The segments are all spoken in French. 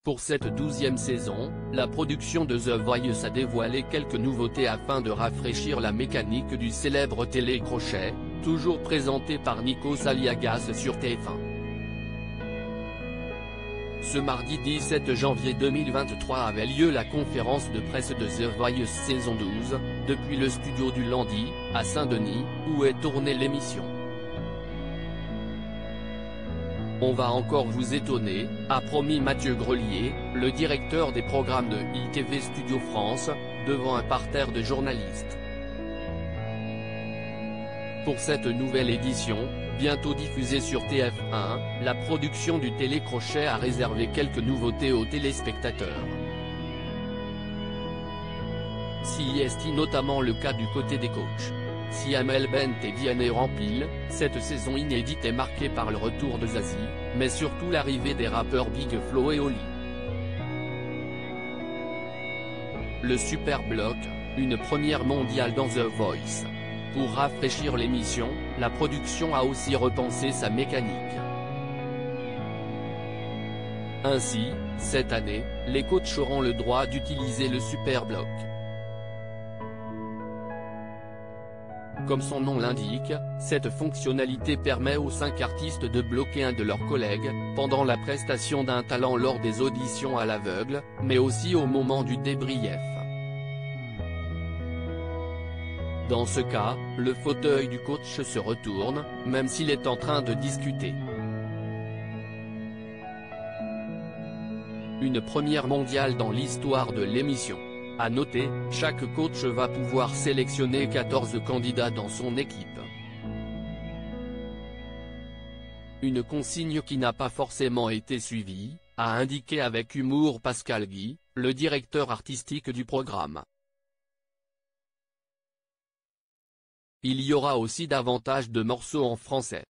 Pour cette 12e saison, la production de The Voice a dévoilé quelques nouveautés afin de rafraîchir la mécanique du célèbre télécrochet, toujours présenté par Nikos Aliagas sur TF1. Ce mardi 17 janvier 2023 avait lieu la conférence de presse de The Voice saison 12, depuis le studio du Landy, à Saint-Denis, où est tournée l'émission. On va encore vous étonner, a promis Mathieu Grelier, le directeur des programmes de ITV Studio France, devant un parterre de journalistes. Pour cette nouvelle édition, bientôt diffusée sur TF1, la production du télécrochet a réservé quelques nouveautés aux téléspectateurs. Si est notamment le cas du côté des coachs. Si Amel Bent et Vianney Rampil, cette saison inédite est marquée par le retour de Zazie, mais surtout l'arrivée des rappeurs Big Flo et Oli. Le Super Block, une première mondiale dans The Voice. Pour rafraîchir l'émission, la production a aussi repensé sa mécanique. Ainsi, cette année, les coachs auront le droit d'utiliser le Super Block. Comme son nom l'indique, cette fonctionnalité permet aux 5 artistes de bloquer un de leurs collègues, pendant la prestation d'un talent lors des auditions à l'aveugle, mais aussi au moment du débrief. Dans ce cas, le fauteuil du coach se retourne, même s'il est en train de discuter. Une première mondiale dans l'histoire de l'émission. À noter, chaque coach va pouvoir sélectionner 14 candidats dans son équipe. Une consigne qui n'a pas forcément été suivie, a indiqué avec humour Pascal Guy, le directeur artistique du programme. Il y aura aussi davantage de morceaux en français.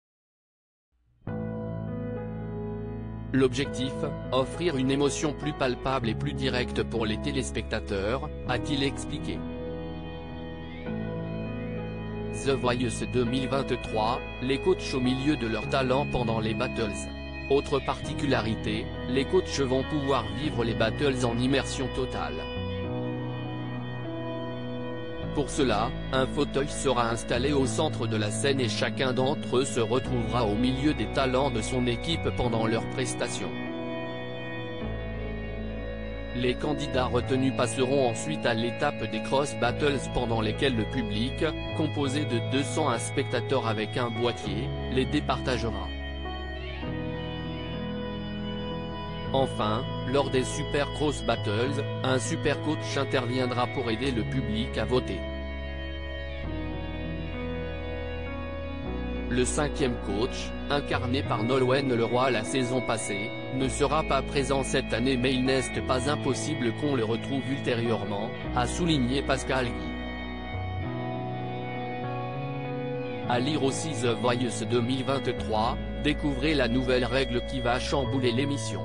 L'objectif, offrir une émotion plus palpable et plus directe pour les téléspectateurs, a-t-il expliqué. The Voice 2023, les coachs au milieu de leur talent pendant les battles. Autre particularité, les coachs vont pouvoir vivre les battles en immersion totale. Pour cela, un fauteuil sera installé au centre de la scène et chacun d'entre eux se retrouvera au milieu des talents de son équipe pendant leur prestation. Les candidats retenus passeront ensuite à l'étape des cross battles pendant lesquelles le public, composé de 201 spectateurs avec un boîtier, les départagera. Enfin, lors des Super Cross Battles, un super coach interviendra pour aider le public à voter. Le 5e coach, incarné par Nolwenn Leroy la saison passée, ne sera pas présent cette année mais il n'est pas impossible qu'on le retrouve ultérieurement, a souligné Pascal Guy. À lire aussi The Voice 2023, découvrez la nouvelle règle qui va chambouler l'émission.